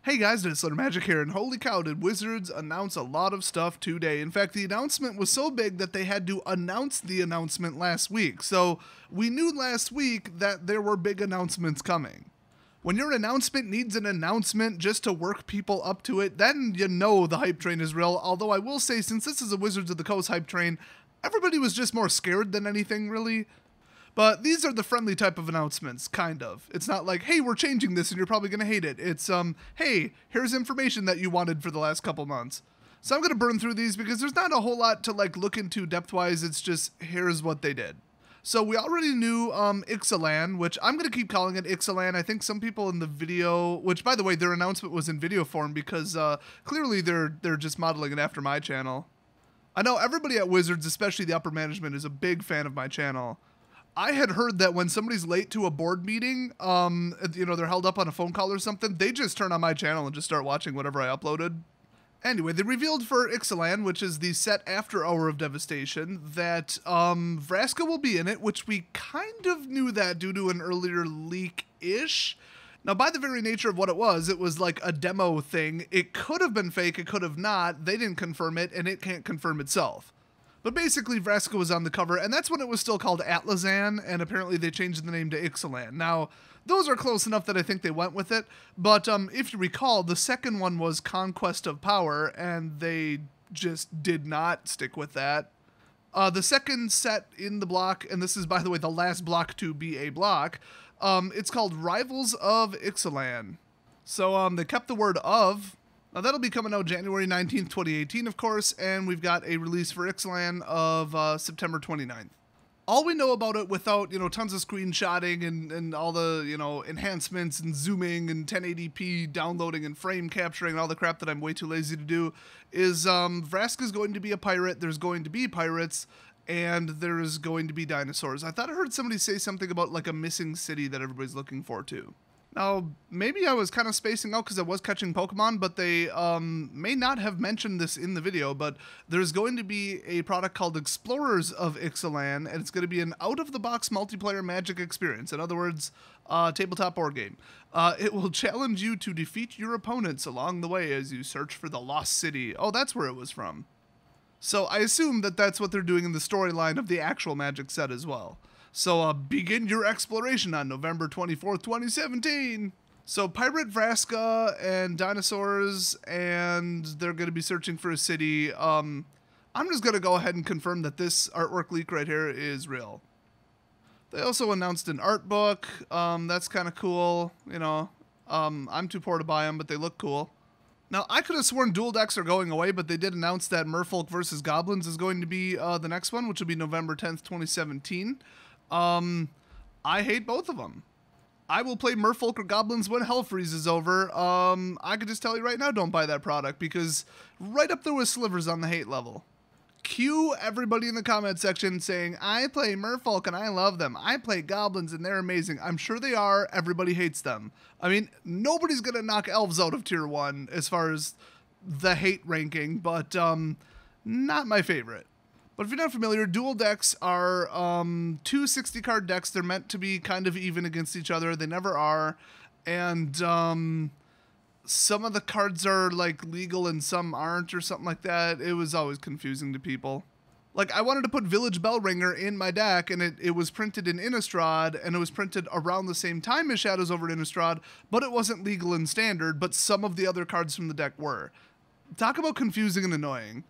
Hey guys, it's Ixalan Magic here, and holy cow, did Wizards announce a lot of stuff today. In fact, the announcement was so big that they had to announce the announcement last week. So we knew last week that there were big announcements coming. When your announcement needs an announcement just to work people up to it, then you know the hype train is real. Although I will say, since this is a Wizards of the Coast hype train, everybody was just more scared than anything, really. But these are the friendly type of announcements, kind of. It's not like, hey, we're changing this and you're probably going to hate it. It's, hey, here's information that you wanted for the last couple months. So I'm going to burn through these because there's not a whole lot to, like, look into depth-wise. It's just, here's what they did. So we already knew Ixalan, which I'm going to keep calling it Ixalan. I think some people in the video, which, by the way, their announcement was in video form because clearly they're just modeling it after my channel. I know everybody at Wizards, especially the upper management, is a big fan of my channel. I had heard that when somebody's late to a board meeting, you know, they're held up on a phone call or something, they just turn on my channel and just start watching whatever I uploaded. Anyway, they revealed for Ixalan, which is the set after Hour of Devastation, that Vraska will be in it, which we kind of knew that due to an earlier leak-ish. Now, by the very nature of what it was like a demo thing. It could have been fake, it could have not. They didn't confirm it, and it can't confirm itself. But basically, Vraska was on the cover, and that's when it was still called Atlazan, and apparently they changed the name to Ixalan. Now, those are close enough that I think they went with it, but if you recall, the second one was Conquest of Power, and they just did not stick with that. The second set in the block, and this is, by the way, the last block to be a block, it's called Rivals of Ixalan. So they kept the word of. Now that'll be coming out January 19th, 2018, of course, and we've got a release for Ixalan of September 29th. All we know about it without, you know, tons of screenshotting and all the, you know, enhancements and zooming and 1080p downloading and frame capturing and all the crap that I'm way too lazy to do is Vraska's going to be a pirate, there's going to be pirates, and there's going to be dinosaurs. I thought I heard somebody say something about like a missing city that everybody's looking for too. Now, maybe I was kind of spacing out because I was catching Pokemon, but they may not have mentioned this in the video, but there's going to be a product called Explorers of Ixalan, and it's going to be an out-of-the-box multiplayer Magic experience. In other words, tabletop board game. It will challenge you to defeat your opponents along the way as you search for the Lost City. Oh, that's where it was from. So I assume that that's what they're doing in the storyline of the actual Magic set as well. So begin your exploration on November 24th, 2017. So Pirate Vraska and dinosaurs, and they're going to be searching for a city. I'm just going to go ahead and confirm that this artwork leak right here is real. They also announced an art book. That's kind of cool. You know, I'm too poor to buy them, but they look cool. Now, I could have sworn dual decks are going away, but they did announce that Merfolk versus Goblins is going to be the next one, which will be November 10th, 2017. I hate both of them. I will play Merfolk or Goblins when hell freezes over. I could just tell you right now, don't buy that product because right up there with slivers on the hate level. Cue everybody in the comment section saying, I play Merfolk and I love them. I play Goblins and they're amazing. I'm sure they are. Everybody hates them. I mean, nobody's going to knock Elves out of tier 1 as far as the hate ranking, but not my favorite. But if you're not familiar, dual decks are two 60-card decks. They're meant to be kind of even against each other. They never are. And some of the cards are like legal and some aren't or something like that. It was always confusing to people. Like, I wanted to put Village Bellringer in my deck, and it was printed in Innistrad, and it was printed around the same time as Shadows over Innistrad, but it wasn't legal in Standard, but some of the other cards from the deck were. Talk about confusing and annoying.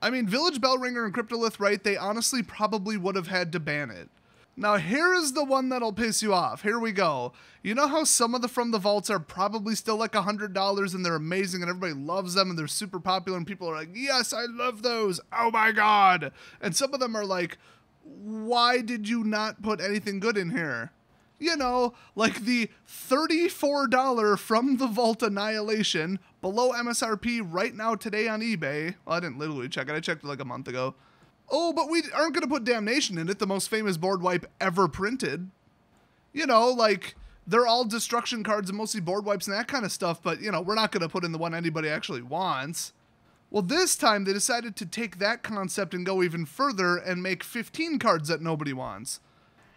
I mean, Village Bellringer and Cryptolith, right? They honestly probably would have had to ban it. Now, here is the one that'll piss you off. Here we go. You know how some of the From the Vaults are probably still like $100 and they're amazing and everybody loves them and they're super popular and people are like, yes, I love those. Oh my God. And some of them are like, why did you not put anything good in here? You know, like the $34 From the Vault Annihilation below MSRP right now today on eBay. Well, I didn't literally check it. I checked it like a month ago. Oh, but we aren't going to put Damnation in it, the most famous board wipe ever printed. You know, like, they're all destruction cards and mostly board wipes and that kind of stuff, but, you know, we're not going to put in the one anybody actually wants. Well, this time they decided to take that concept and go even further and make 15 cards that nobody wants.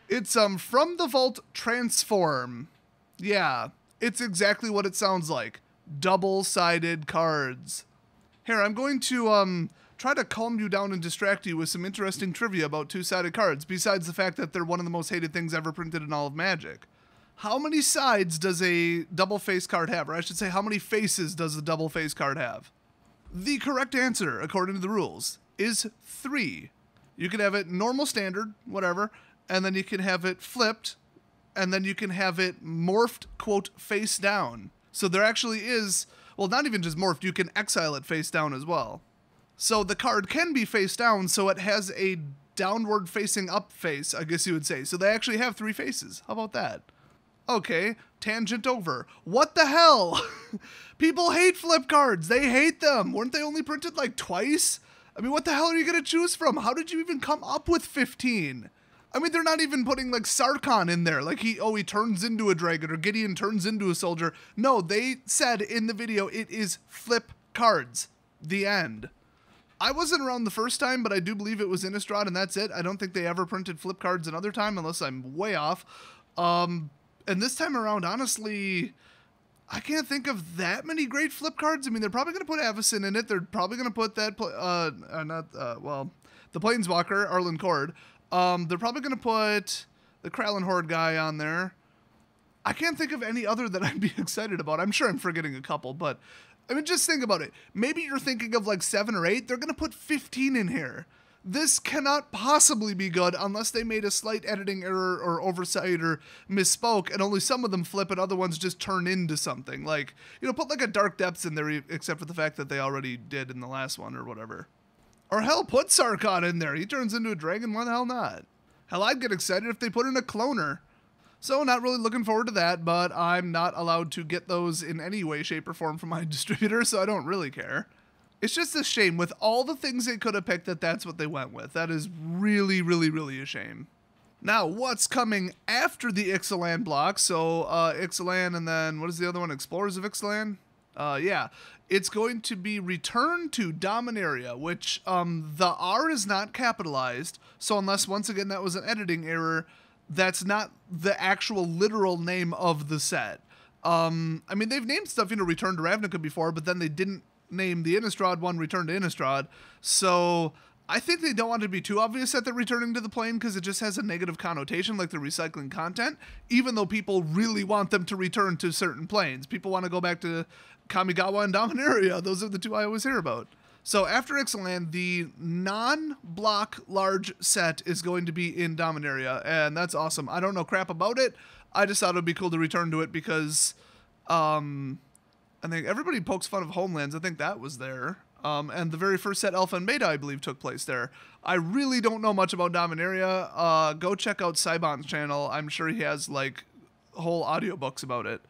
It's From the Vault Transform. Yeah, it's exactly what it sounds like. double-sided cards. Here, I'm going to try to calm you down and distract you with some interesting trivia about two-sided cards, besides the fact that they're one of the most hated things ever printed in all of Magic. How many sides does a double-face card have? Or I should say, how many faces does a double-face card have? The correct answer, according to the rules, is 3. You can have it normal, standard, whatever, and then you can have it flipped, and then you can have it morphed, quote, face down. So there actually is, well, not even just morphed, you can exile it face down as well. So the card can be face down, so it has a downward facing up face, I guess you would say. So they actually have 3 faces. How about that? Okay, tangent over. What the hell? People hate flip cards. They hate them. Weren't they only printed like twice? I mean, what the hell are you going to choose from? How did you even come up with 15? I mean, they're not even putting like Sarkhan in there. Like he turns into a dragon or Gideon turns into a soldier. No, they said in the video, it is flip cards. The end. I wasn't around the first time, but I do believe it was Innistrad and that's it. I don't think they ever printed flip cards another time unless I'm way off. And this time around, honestly, I can't think of that many great flip cards. I mean, they're probably going to put Avacyn in it. They're probably going to put that, the Planeswalker, Arlen Cord. They're probably going to put the Kralin Horde guy on there. I can't think of any other that I'd be excited about. I'm sure I'm forgetting a couple, but I mean, just think about it. Maybe you're thinking of like 7 or 8. They're going to put 15 in here. This cannot possibly be good unless they made a slight editing error or oversight or misspoke, and only some of them flip and other ones just turn into something. Like, you know, put like a Dark Depths in there, except for the fact that they already did in the last one or whatever. Or hell, put Sarkhan in there. He turns into a dragon. Why the hell not? Hell, I'd get excited if they put in a cloner. So not really looking forward to that, but I'm not allowed to get those in any way, shape, or form from my distributor, so I don't really care. It's just a shame with all the things they could have picked that that's what they went with. That is really, really, really a shame. Now, what's coming after the Ixalan block? So, Ixalan and then, what is the other one? Explorers of Ixalan? Yeah. It's going to be Return to Dominaria, which, the R is not capitalized. So unless, once again, that was an editing error, that's not the actual literal name of the set. I mean, they've named stuff, you know, Return to Ravnica before, but then they didn't name the Innistrad one Return to Innistrad. So I think they don't want it to be too obvious that they're returning to the plane because it just has a negative connotation, like they're recycling content, even though people really want them to return to certain planes. People want to go back to Kamigawa and Dominaria. Those are the 2 I always hear about. So after Ixalan, the non-block large set is going to be in Dominaria, and that's awesome. I don't know crap about it. I just thought it would be cool to return to it because I think everybody pokes fun of Homelands. I think that was there. And the very first set, Alpha and Beta, I believe, took place there. I really don't know much about Dominaria. Go check out Saibon's channel. I'm sure he has, like, whole audiobooks about it.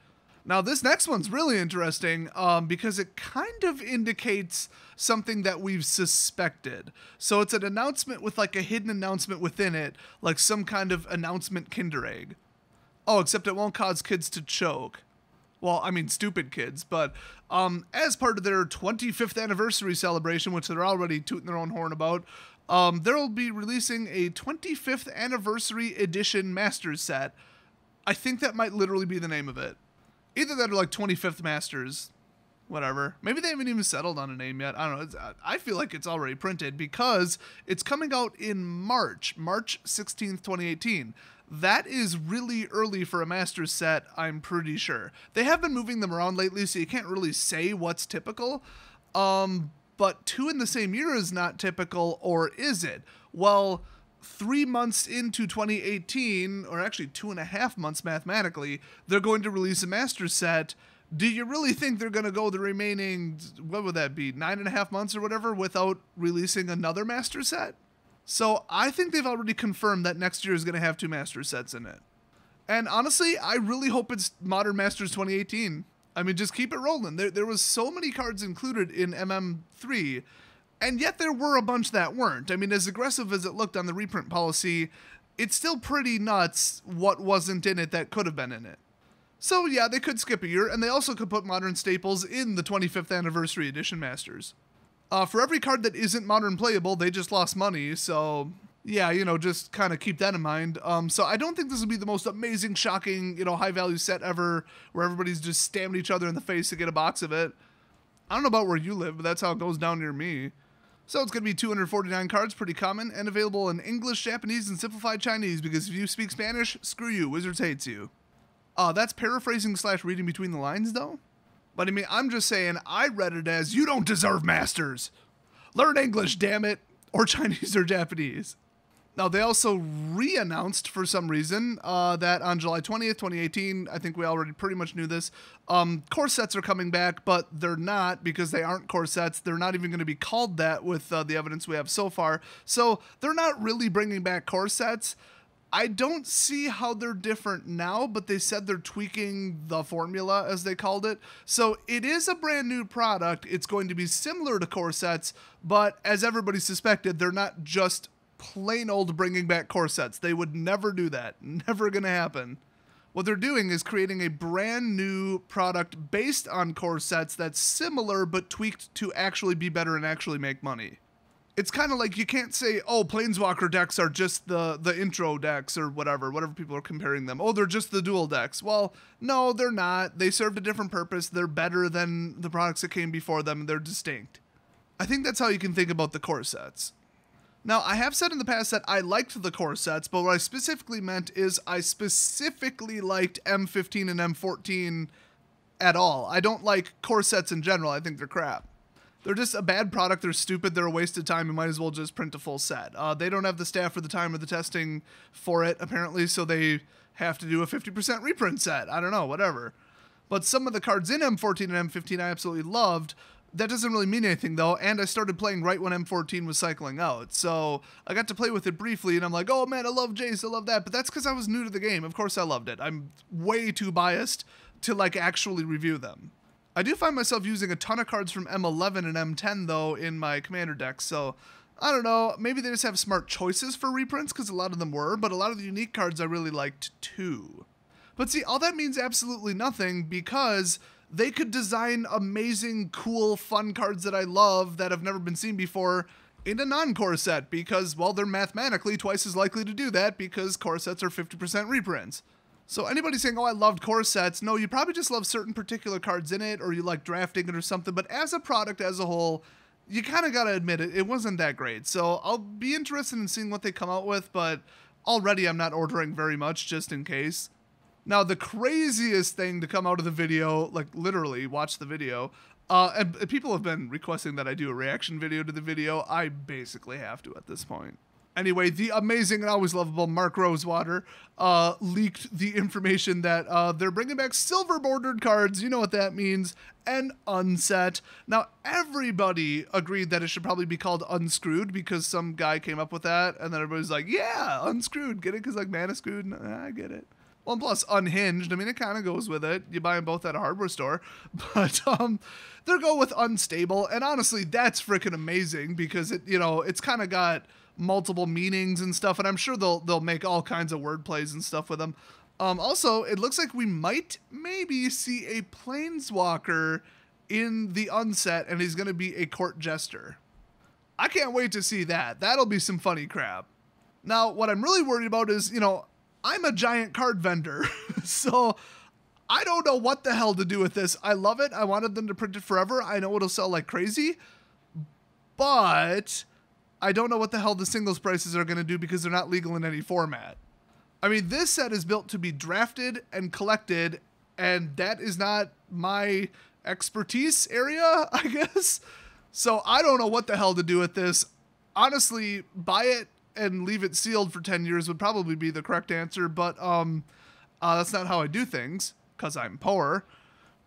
Now, this next one's really interesting because it kind of indicates something that we've suspected. So it's an announcement with, like, a hidden announcement within it, like some kind of announcement Kinder Egg. Oh, except it won't cause kids to choke. Well, I mean, stupid kids, but as part of their 25th anniversary celebration, which they're already tooting their own horn about, they'll be releasing a 25th anniversary edition Masters set. I think that might literally be the name of it. Either that or like 25th Masters, whatever. Maybe they haven't even settled on a name yet. I don't know. I feel like it's already printed because it's coming out in March 16th, 2018. That is really early for a Masters set, I'm pretty sure. They have been moving them around lately, so you can't really say what's typical. But 2 in the same year is not typical, or is it? Well, 3 months into 2018, or actually 2.5 months mathematically, they're going to release a Masters set. Do you really think they're going to go the remaining, what would that be, 9.5 months or whatever, without releasing another Masters set? So I think they've already confirmed that next year is going to have 2 Masters sets in it. And honestly, I really hope it's Modern Masters 2018. I mean, just keep it rolling. There was so many cards included in MM3, and yet there were a bunch that weren't. I mean, as aggressive as it looked on the reprint policy, it's still pretty nuts what wasn't in it that could have been in it. So yeah, they could skip a year, and they also could put Modern staples in the 25th Anniversary Edition Masters. For every card that isn't Modern playable, they just lost money, so Yeah, just kind of keep that in mind. So I don't think this will be the most amazing, shocking, high value set ever where everybody's just stabbing each other in the face to get a box of it. I don't know about where you live, but that's how it goes down near me. So it's going to be 249 cards, pretty common, and available in English, Japanese, and simplified Chinese, because if you speak Spanish, screw you, Wizards hates you. That's paraphrasing / reading between the lines, though. But I mean, I'm just saying, I read it as, you don't deserve masters. Learn English, damn it, or Chinese or Japanese. Now, they also re-announced, for some reason, that on July 20th, 2018, I think we already pretty much knew this, core sets are coming back, but they're not, because they aren't core sets. They're not even going to be called that with the evidence we have so far. So they're not really bringing back core sets. I don't see how they're different now, but they said they're tweaking the formula, as they called it. So it is a brand new product. It's going to be similar to core sets, but as everybody suspected, they're not just plain old bringing back core sets. They would never do that. Never gonna happen. What they're doing is creating a brand new product based on core sets that's similar but tweaked to actually be better and actually make money. It's kind of like you can't say, oh, Planeswalker decks are just the intro decks or whatever people are comparing them. Oh, they're just the dual decks. Well, no, they're not. They served a different purpose. They're better than the products that came before them, and they're distinct. I think that's how you can think about the core sets. Now, I have said in the past that I liked the core sets, but what I specifically meant is I specifically liked M15 and M14 at all. I don't like core sets in general. I think they're crap. They're just a bad product. They're stupid. They're a waste of time. You might as well just print a full set. They don't have the staff or the time or the testing for it, apparently, so they have to do a 50% reprint set. I don't know, whatever. But some of the cards in M14 and M15 I absolutely loved. That doesn't really mean anything, though, and I started playing right when M14 was cycling out, so I got to play with it briefly, and I'm like, oh man, I love Jace, I love that, but that's because I was new to the game. Of course I loved it. I'm way too biased to, actually review them. I do find myself using a ton of cards from M11 and M10, though, in my Commander deck, so I don't know, maybe they just have smart choices for reprints, because a lot of them were, but a lot of the unique cards I really liked, too. But see, all that means absolutely nothing, because they could design amazing, cool, fun cards that I love that have never been seen before in a non-core set because, well, they're mathematically twice as likely to do that because core sets are 50% reprints. So anybody saying, oh, I loved core sets, no, you probably just love certain particular cards in it or you like drafting it or something, but as a product as a whole, you kind of got to admit it wasn't that great. So I'll be interested in seeing what they come out with, but already I'm not ordering very much just in case. Now, the craziest thing to come out of the video, literally, watch the video, and people have been requesting that I do a reaction video to the video. I basically have to at this point. Anyway, the amazing and always lovable Mark Rosewater leaked the information that they're bringing back silver bordered cards, you know what that means, and unset. Now, everybody agreed that it should probably be called unscrewed because some guy came up with that, and then everybody's like, yeah, unscrewed, get it? Because mana screwed, I get it. Well, and plus unhinged, I mean, it kind of goes with it. You buy them both at a hardware store. But they're going with unstable. And honestly, that's freaking amazing because it's kind of got multiple meanings and stuff. And I'm sure they'll make all kinds of word plays and stuff with them. Also, it looks like we might maybe see a Planeswalker in the unset, and he's going to be a court jester. I can't wait to see that. That'll be some funny crap. Now, what I'm really worried about is, I'm a giant card vendor, so I don't know what the hell to do with this. I love it. I wanted them to print it forever. I know it'll sell like crazy, but I don't know what the hell the singles prices are going to do because they're not legal in any format. I mean, this set is built to be drafted and collected, and that is not my expertise area, I guess. So I don't know what the hell to do with this. Honestly, buy it and leave it sealed for 10 years would probably be the correct answer, but that's not how I do things, because I'm poor.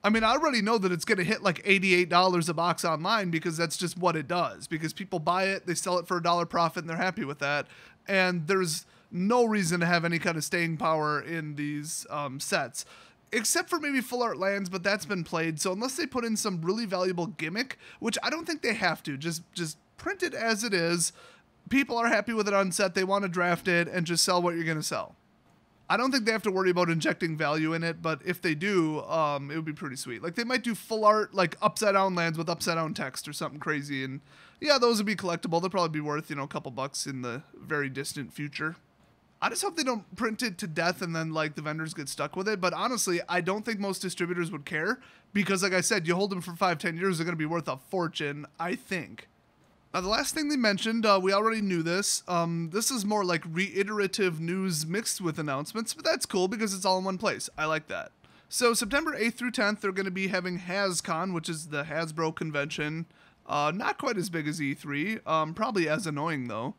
I mean, I already know that it's going to hit like $88 a box online because that's just what it does, because people buy it, they sell it for $1 profit, and they're happy with that, and there's no reason to have any kind of staying power in these sets, except for maybe full art lands, but that's been played, so unless they put in some really valuable gimmick, which I don't think they have to, just print it as it is. People are happy with it on set. They want to draft it and just sell what you're going to sell. I don't think they have to worry about injecting value in it, but if they do, it would be pretty sweet. Like, they might do full art, like, upside-down lands with upside-down text or something crazy, and yeah, those would be collectible. They'll probably be worth, you know, a couple bucks in the very distant future. I just hope they don't print it to death and then, like, the vendors get stuck with it, but honestly, I don't think most distributors would care, because, like I said, you hold them for 5-10 years, they're going to be worth a fortune, I think. Now, the last thing they mentioned, we already knew this. This is more like reiterative news mixed with announcements, but that's cool because it's all in one place. I like that. So September 8th through 10th, they're going to be having HasCon, which is the Hasbro convention. Not quite as big as E3, probably as annoying though.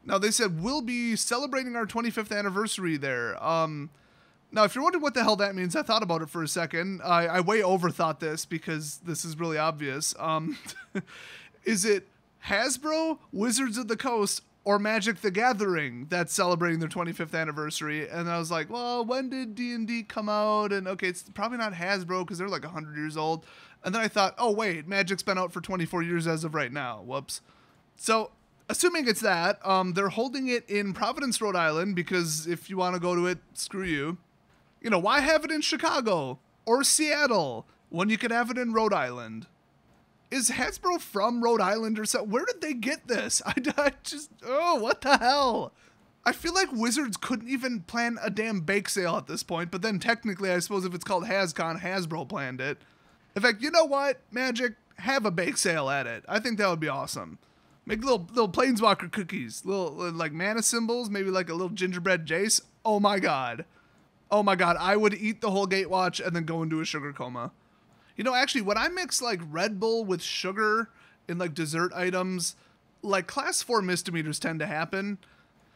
Now, they said we'll be celebrating our 25th anniversary there. Now, if you're wondering what the hell that means, I thought about it for a second. I way overthought this because this is really obvious. Is it Hasbro, Wizards of the Coast, or Magic the Gathering that's celebrating their 25th anniversary? And I was like, well, when did D&D come out? And okay, it's probably not Hasbro because they're like 100 years old. And then I thought, oh wait, Magic's been out for 24 years as of right now. Whoops. So, assuming it's that, they're holding it in Providence, Rhode Island, because if you want to go to it, screw you. You know, why have it in Chicago or Seattle when you could have it in Rhode Island? Is Hasbro from Rhode Island or so? Where did they get this? I just, oh, what the hell? I feel like Wizards couldn't even plan a damn bake sale at this point, but then technically, I suppose if it's called HasCon, Hasbro planned it. In fact, you know what, Magic? Have a bake sale at it. I think that would be awesome. Make little Planeswalker cookies, little like mana symbols, maybe like a little gingerbread Jace. Oh my god. Oh my god, I would eat the whole Gatewatch and then go into a sugar coma. You know, actually, when I mix, like, Red Bull with sugar in, like, dessert items, like, class 4 misdemeanors tend to happen.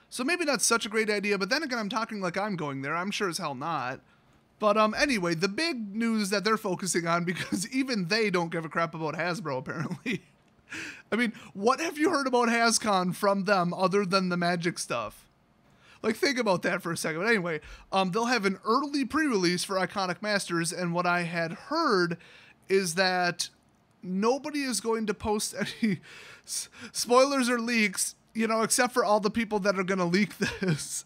So maybe not such a great idea, but then again, I'm talking like I'm going there. I'm sure as hell not. But anyway, the big news that they're focusing on, because even they don't give a crap about Hasbro, apparently. I mean, what have you heard about HasCon from them other than the Magic stuff? Like, think about that for a second. But anyway, they'll have an early pre-release for Iconic Masters, and what I had heard is that nobody is going to post any spoilers or leaks, you know, except for all the people that are going to leak this.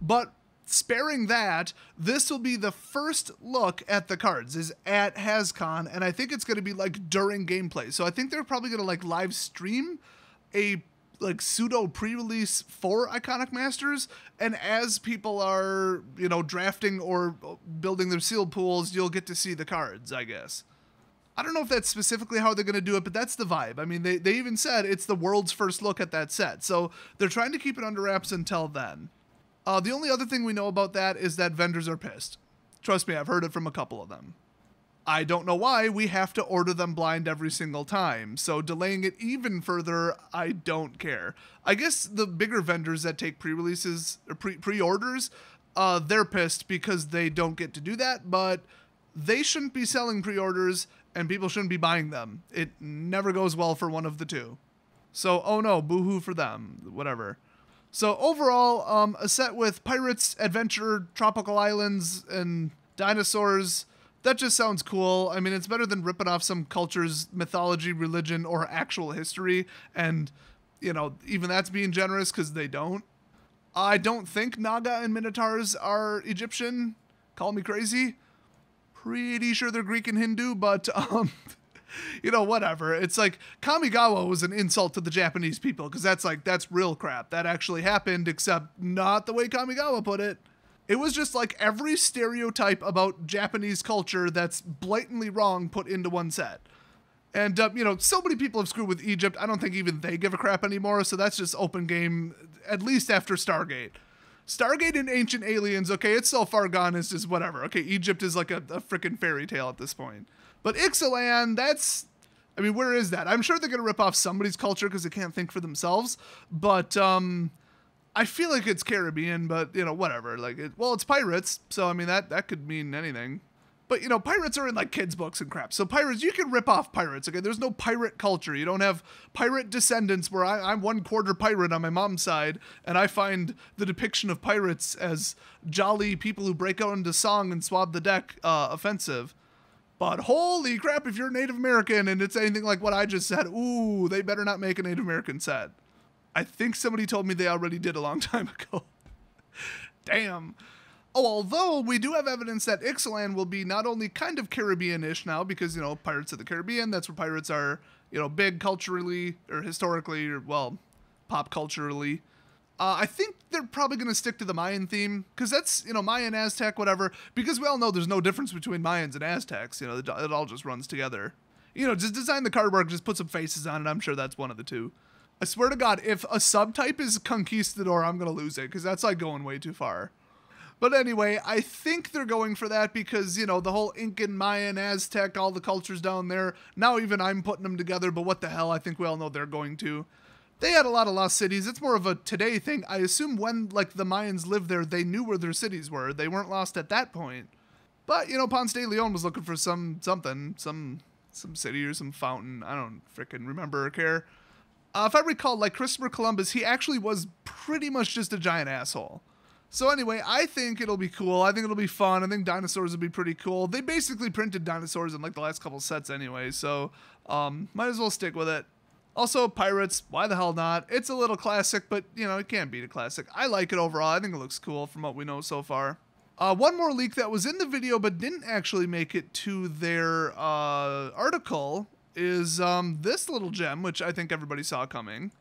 But sparing that, this will be the first look at the cards, is at HasCon, and I think it's going to be, like, during gameplay. So I think they're probably going to, like, live stream a like pseudo pre-release for Iconic Masters, and as people are, you know, drafting or building their sealed pools, you'll get to see the cards, I guess. I don't know if that's specifically how they're going to do it, but that's the vibe. I mean, they even said it's the world's first look at that set, so they're trying to keep it under wraps until then. The only other thing we know about that is that vendors are pissed. Trust me, I've heard it from a couple of them. I don't know why we have to order them blind every single time, so delaying it even further, I don't care. I guess the bigger vendors that take pre-releases, or pre-orders, they're pissed because they don't get to do that, but they shouldn't be selling pre-orders, and people shouldn't be buying them. It never goes well for one of the two. So, oh no, boo-hoo for them, whatever. So overall, a set with pirates, adventure, tropical islands, and dinosaurs. That just sounds cool. I mean, it's better than ripping off some culture's mythology, religion, or actual history. And, you know, even that's being generous because they don't. I don't think Naga and Minotaurs are Egyptian. Call me crazy. Pretty sure they're Greek and Hindu, but, you know, whatever. It's like Kamigawa was an insult to the Japanese people because that's real crap. That actually happened, except not the way Kamigawa put it. It was just like every stereotype about Japanese culture that's blatantly wrong put into one set. And, you know, so many people have screwed with Egypt, I don't think even they give a crap anymore, so that's just open game, at least after Stargate. Stargate and Ancient Aliens, okay, it's so far gone, it's just whatever. Okay, Egypt is like a freaking fairy tale at this point. But Ixalan, that's, I mean, where is that? I'm sure they're going to rip off somebody's culture because they can't think for themselves, but, I feel like it's Caribbean, but, you know, whatever. Like, well, it's pirates, so, I mean, that could mean anything. But, you know, pirates are in, like, kids' books and crap. So pirates, you can rip off pirates, okay? There's no pirate culture. You don't have pirate descendants where I'm 1/4 pirate on my mom's side, and I find the depiction of pirates as jolly people who break out into song and swab the deck offensive. But holy crap, if you're Native American and it's anything like what I just said, ooh, they better not make a Native American set. I think somebody told me they already did a long time ago. Damn. Oh, although we do have evidence that Ixalan will be not only kind of Caribbean-ish now, because, you know, Pirates of the Caribbean, that's where pirates are, you know, big culturally, or historically, or, well, pop culturally. I think they're probably going to stick to the Mayan theme, because that's, you know, Mayan, Aztec, whatever, because we all know there's no difference between Mayans and Aztecs, you know, it all just runs together. You know, just design the card work, just put some faces on it, I'm sure that's one of the two. I swear to God, if a subtype is Conquistador, I'm going to lose it, because that's, like, going way too far. But anyway, I think they're going for that because, you know, the whole Incan, Mayan, Aztec, all the cultures down there, now even I'm putting them together, but what the hell, I think we all know they're going to. They had a lot of lost cities. It's more of a today thing. I assume when, like, the Mayans lived there, they knew where their cities were. They weren't lost at that point. But, you know, Ponce de Leon was looking for some city or some fountain. I don't frickin' remember or care. If I recall, like Christopher Columbus, he actually was pretty much just a giant asshole. So anyway, I think it'll be cool. I think it'll be fun. I think dinosaurs will be pretty cool. They basically printed dinosaurs in like the last couple sets anyway, so might as well stick with it. Also, pirates, why the hell not? It's a little classic, but, you know, it can't beat a classic. I like it overall. I think it looks cool from what we know so far. One more leak that was in the video but didn't actually make it to their article is this little gem, which I think everybody saw coming.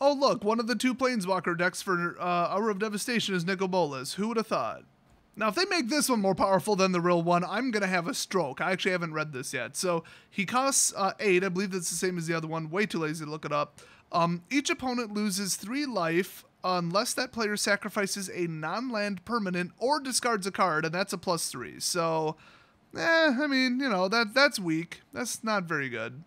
Oh, look, one of the two Planeswalker decks for Hour of Devastation is Nicol Bolas. Who would have thought? Now, if they make this one more powerful than the real one, I'm going to have a stroke. I actually haven't read this yet. So, he costs 8. I believe that's the same as the other one. Way too lazy to look it up. Each opponent loses 3 life unless that player sacrifices a non-land permanent or discards a card, and that's a +3. So, I mean, you know, that's weak. That's not very good.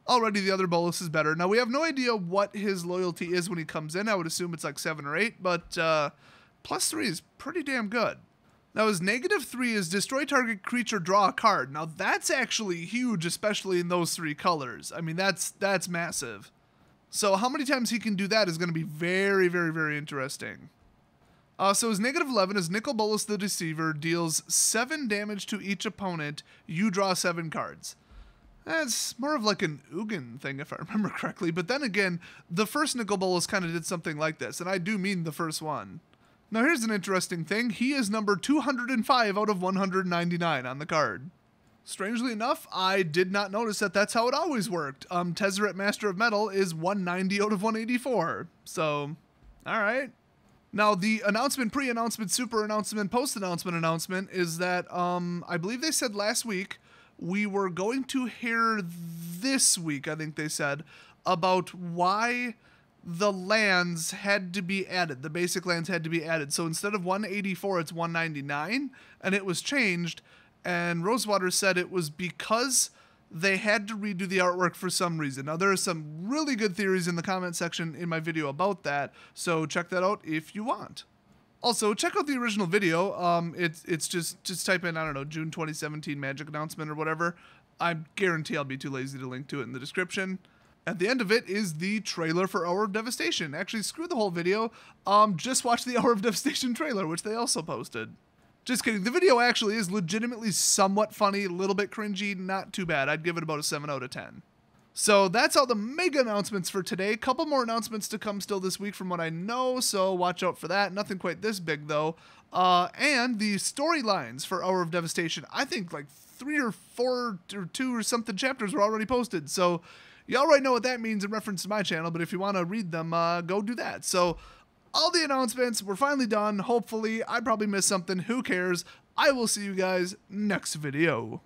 Already the other Bolas is better. Now, we have no idea what his loyalty is when he comes in. I would assume it's like 7 or 8, but +3 is pretty damn good. Now, his -3 is destroy target creature, draw a card. Now, that's actually huge, especially in those 3 colors. I mean, that's massive. So how many times he can do that is going to be very, very, very interesting. So his -11 is Nicol Bolas the Deceiver, deals 7 damage to each opponent. You draw 7 cards. That's more of like an Ugin thing, if I remember correctly. But then again, the first Nicol Bolas kind of did something like this, and I do mean the first one. Now here's an interesting thing. He is number 205 out of 199 on the card. Strangely enough, I did not notice that that's how it always worked. Tezzeret Master of Metal is 190 out of 184. So, alright. Now, the announcement, pre-announcement, super announcement, post-announcement announcement is that, I believe they said last week, we were going to hear this week, I think they said, about why the lands had to be added. The basic lands had to be added. So instead of 184, it's 199, and it was changed. And Rosewater said it was because they had to redo the artwork for some reason. Now, there are some really good theories in the comment section in my video about that, so check that out if you want. Also, check out the original video. It's just type in, I don't know, June 2017 Magic announcement or whatever. I guarantee I'll be too lazy to link to it in the description. At the end of it is the trailer for Hour of Devastation. Actually, screw the whole video. Just watch the Hour of Devastation trailer, which they also posted. Just kidding. The video actually is legitimately somewhat funny, a little bit cringy, not too bad. I'd give it about a 7 out of 10. So that's all the mega announcements for today. Couple more announcements to come still this week from what I know, so watch out for that. Nothing quite this big, though. And the storylines for Hour of Devastation. I think like 3 or 4 or 2 or something chapters were already posted. So you already know what that means in reference to my channel, but if you want to read them, go do that. So all the announcements, we're finally done. Hopefully, I probably missed something. Who cares? I will see you guys next video.